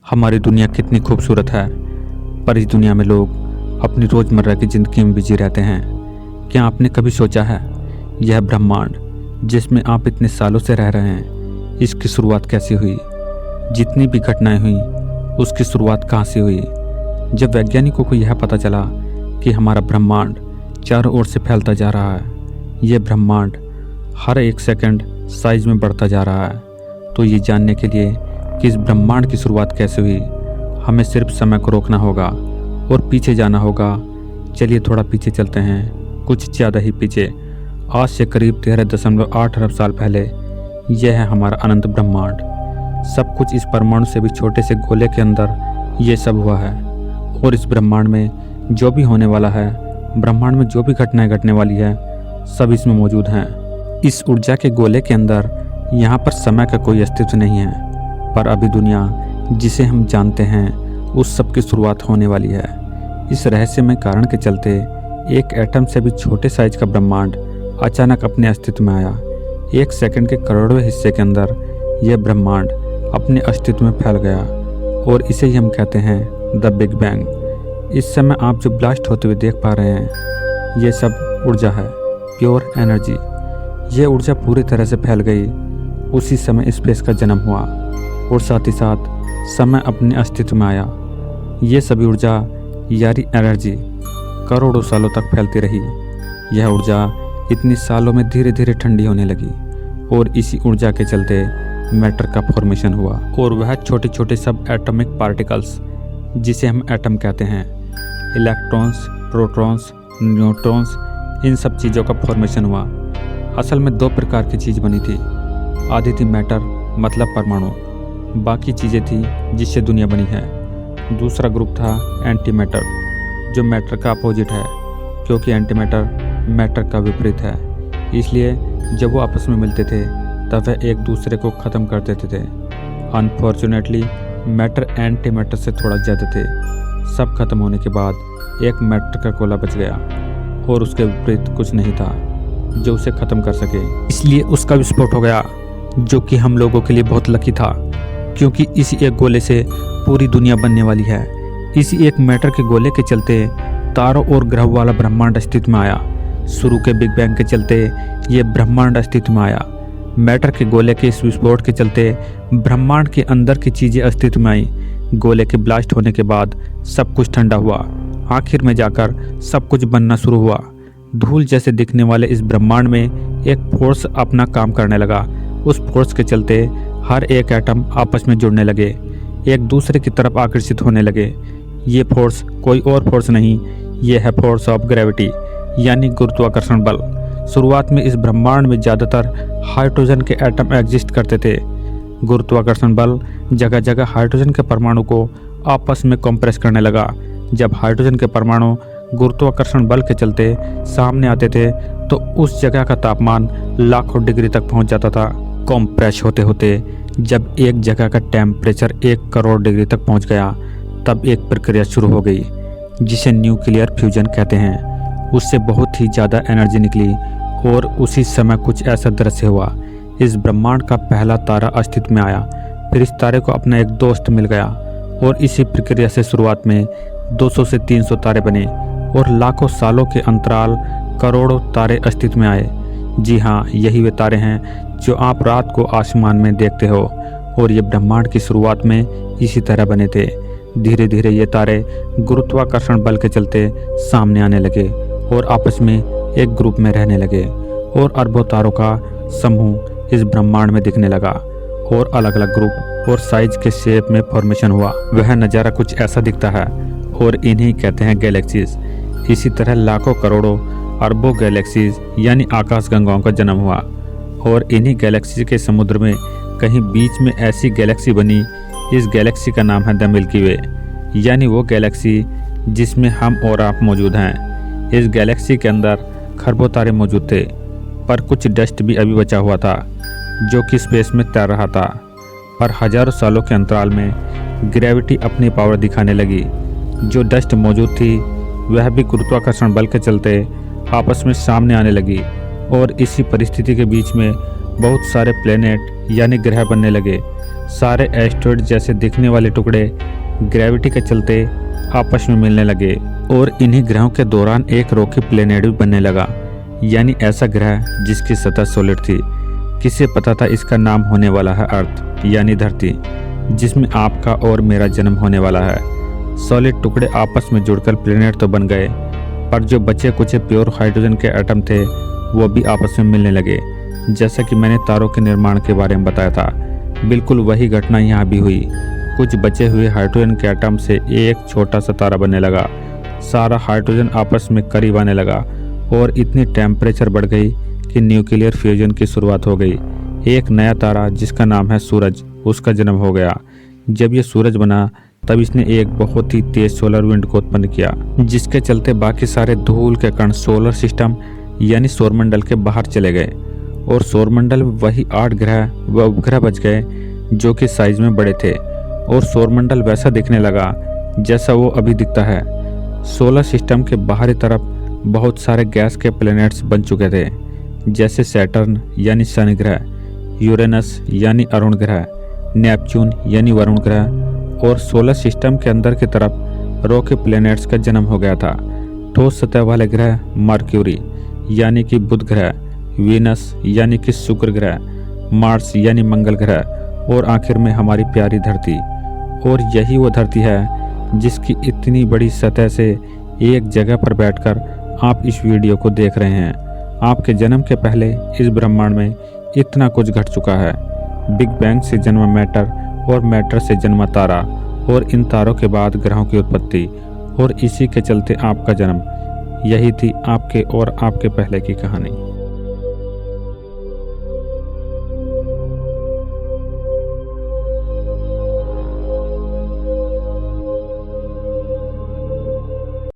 हमारी दुनिया कितनी खूबसूरत है, पर इस दुनिया में लोग अपनी रोज़मर्रा की ज़िंदगी में बिजी रहते हैं। क्या आपने कभी सोचा है, यह ब्रह्मांड जिसमें आप इतने सालों से रह रहे हैं, इसकी शुरुआत कैसे हुई? जितनी भी घटनाएं हुई, उसकी शुरुआत कहाँ से हुई? जब वैज्ञानिकों को यह पता चला कि हमारा ब्रह्मांड चारों ओर से फैलता जा रहा है, यह ब्रह्मांड हर एक सेकंड साइज में बढ़ता जा रहा है, तो ये जानने के लिए कि इस ब्रह्मांड की शुरुआत कैसे हुई, हमें सिर्फ समय को रोकना होगा और पीछे जाना होगा। चलिए थोड़ा पीछे चलते हैं, कुछ ज़्यादा ही पीछे। आज से करीब 13.8 अरब साल पहले यह है हमारा अनंत ब्रह्मांड। सब कुछ इस परमाणु से भी छोटे से गोले के अंदर ये सब हुआ है। और इस ब्रह्मांड में जो भी होने वाला है, ब्रह्मांड में जो भी घटनाएं घटने वाली है, सब इसमें मौजूद हैं। इस ऊर्जा के गोले के अंदर यहाँ पर समय का कोई अस्तित्व नहीं है, पर अभी दुनिया जिसे हम जानते हैं उस सब की शुरुआत होने वाली है। इस रहस्यमय कारण के चलते एक एटम से भी छोटे साइज का ब्रह्मांड अचानक अपने अस्तित्व में आया। एक सेकंड के करोड़वें हिस्से के अंदर यह ब्रह्मांड अपने अस्तित्व में फैल गया और इसे ही हम कहते हैं द बिग बैंग। इस समय आप जो ब्लास्ट होते हुए देख पा रहे हैं, ये सब ऊर्जा है, प्योर एनर्जी। ये ऊर्जा पूरी तरह से फैल गई। उसी समय स्पेस का जन्म हुआ और साथ ही साथ समय अपने अस्तित्व में आया। ये सभी ऊर्जा यानी एनर्जी करोड़ों सालों तक फैलती रही। यह ऊर्जा इतनी सालों में धीरे धीरे ठंडी होने लगी और इसी ऊर्जा के चलते मैटर का फॉर्मेशन हुआ, और वह छोटे छोटे सब एटॉमिक पार्टिकल्स जिसे हम एटम कहते हैं, इलेक्ट्रॉन्स, प्रोटॉन्स, न्यूट्रॉन्स, इन सब चीज़ों का फॉर्मेशन हुआ। असल में दो प्रकार की चीज़ बनी थी। आधी थी मैटर मतलब परमाणु, बाकी चीज़ें थी जिससे दुनिया बनी है। दूसरा ग्रुप था एंटी मैटर, जो मैटर का अपोजिट है, क्योंकि एंटी मैटर मैटर का विपरीत है। इसलिए जब वो आपस में मिलते थे तब वह एक दूसरे को ख़त्म कर देते थे। अनफॉर्चुनेटली मैटर एंटी मैटर से थोड़ा ज़्यादा थे। सब खत्म होने के बाद एक मैटर का गोला बच गया और उसके विपरीत कुछ नहीं था जो उसे ख़त्म कर सके। इसलिए उसका विस्फोट हो गया, जो कि हम लोगों के लिए बहुत लकी था, क्योंकि इसी एक गोले से पूरी दुनिया बनने वाली है। इसी एक मैटर के गोले के चलते तारों और ग्रह वाला ब्रह्मांड अस्तित्व में आया। शुरू के बिग बैंग के चलते ये ब्रह्मांड अस्तित्व में आया। मैटर के गोले के इस विस्फोट के चलते ब्रह्मांड के अंदर की चीज़ें अस्तित्व में आई। गोले के ब्लास्ट होने के बाद सब कुछ ठंडा हुआ। आखिर में जाकर सब कुछ बनना शुरू हुआ। धूल जैसे दिखने वाले इस ब्रह्मांड में एक फोर्स अपना काम करने लगा। उस फोर्स के चलते हर एक एटम आपस में जुड़ने लगे, एक दूसरे की तरफ आकर्षित होने लगे। ये फोर्स कोई और फोर्स नहीं, ये है फोर्स ऑफ ग्रेविटी यानी गुरुत्वाकर्षण बल। शुरुआत में इस ब्रह्मांड में ज़्यादातर हाइड्रोजन के एटम एग्जिस्ट करते थे। गुरुत्वाकर्षण बल जगह जगह हाइड्रोजन के परमाणु को आपस में कंप्रेस करने लगा। जब हाइड्रोजन के परमाणु गुरुत्वाकर्षण बल के चलते सामने आते थे तो उस जगह का तापमान लाखों डिग्री तक पहुंच जाता था। कंप्रेस होते होते जब एक जगह का टेम्परेचर 1 करोड़ डिग्री तक पहुंच गया, तब एक प्रक्रिया शुरू हो गई जिसे न्यूक्लियर फ्यूजन कहते हैं। उससे बहुत ही ज़्यादा एनर्जी निकली और उसी समय कुछ ऐसा दृश्य हुआ। इस ब्रह्मांड का पहला तारा अस्तित्व में आया, फिर इस तारे को अपना एक दोस्त मिल गया और इसी प्रक्रिया से शुरुआत में 200 से 300 तारे बने और लाखों सालों के अंतराल करोड़ों तारे अस्तित्व में आए। जी हाँ, यही वे तारे हैं जो आप रात को आसमान में देखते हो, और ये ब्रह्मांड की शुरुआत में इसी तरह बने थे। धीरे धीरे ये तारे गुरुत्वाकर्षण बल के चलते सामने आने लगे और आपस में एक ग्रुप में रहने लगे, और अरबों तारों का समूह इस ब्रह्मांड में दिखने लगा और अलग अलग ग्रुप और साइज के शेप में फॉर्मेशन हुआ। वह नज़ारा कुछ ऐसा दिखता है और इन्हीं कहते हैं गैलेक्सीज। इसी तरह लाखों करोड़ों अरबों गैलेक्सीज यानी आकाश गंगाओं का जन्म हुआ, और इन्हीं गैलेक्सी के समुद्र में कहीं बीच में ऐसी गैलेक्सी बनी। इस गैलेक्सी का नाम है द मिल्की वे, यानी वो गैलेक्सी जिसमें हम और आप मौजूद हैं। इस गैलेक्सी के अंदर खरबों तारे मौजूद थे, पर कुछ डस्ट भी अभी बचा हुआ था जो कि स्पेस में तैर रहा था। पर हजारों सालों के अंतराल में ग्रेविटी अपनी पावर दिखाने लगी। जो डस्ट मौजूद थी वह भी गुरुत्वाकर्षण बल के चलते आपस में सामने आने लगी, और इसी परिस्थिति के बीच में बहुत सारे प्लेनेट यानी ग्रह बनने लगे। सारे एस्टेरॉयड जैसे दिखने वाले टुकड़े ग्रेविटी के चलते आपस में मिलने लगे और इन्हीं ग्रहों के दौरान एक रॉकी प्लेनेट भी बनने लगा, यानी ऐसा ग्रह जिसकी सतह सॉलिड थी। किसे पता था इसका नाम होने वाला है अर्थ यानी धरती, जिसमें आपका और मेरा जन्म होने वाला है। सॉलिड टुकड़े आपस में जुड़कर प्लेनेट तो बन गए, पर जो बचे कुछ प्योर हाइड्रोजन के एटम थे वो भी आपस में मिलने लगे। जैसा कि मैंने तारों के निर्माण के बारे में बताया था, बिल्कुल वही घटना यहाँ भी हुई। कुछ बचे हुए हाइड्रोजन के एटम से एक छोटा सा तारा बनने लगा। सारा हाइड्रोजन आपस में करीब आने लगा और इतनी टेम्परेचर बढ़ गई कि न्यूक्लियर फ्यूजन की शुरुआत हो गई। एक नया तारा जिसका नाम है सूरज, उसका जन्म हो गया। जब ये सूरज बना तब इसने एक बहुत ही तेज सोलर विंड को उत्पन्न किया, जिसके चलते बाकी सारे धूल के कण सोलर सिस्टम यानी सौरमंडल के बाहर चले गए और सौरमंडल में वही 8 ग्रह व उपग्रह बच गए जो कि साइज में बड़े थे और सौरमंडल वैसा दिखने लगा जैसा वो अभी दिखता है। सोलर सिस्टम के बाहरी तरफ बहुत सारे गैस के प्लैनेट्स बन चुके थे, जैसे सैटर्न यानी शनि ग्रह, यूरेनस यानी अरुण ग्रह, नेपच्यून यानी वरुण ग्रह और सोलर सिस्टम के अंदर की तरफ रॉकी प्लैनेट्स का जन्म हो गया था। ठोस सतह वाले ग्रह मर्क्यूरी यानी कि बुध ग्रह, वीनस यानी कि शुक्र ग्रह, मार्स यानी मंगल ग्रह और आखिर में हमारी प्यारी धरती। और यही वो धरती है जिसकी इतनी बड़ी सतह से एक जगह पर बैठकर आप इस वीडियो को देख रहे हैं। आपके जन्म के पहले इस ब्रह्मांड में इतना कुछ घट चुका है। बिग बैंग से जन्मा मैटर और मैटर से जन्मा तारा और इन तारों के बाद ग्रहों की उत्पत्ति और इसी के चलते आपका जन्म। यही थी आपके और आपके पहले की कहानी।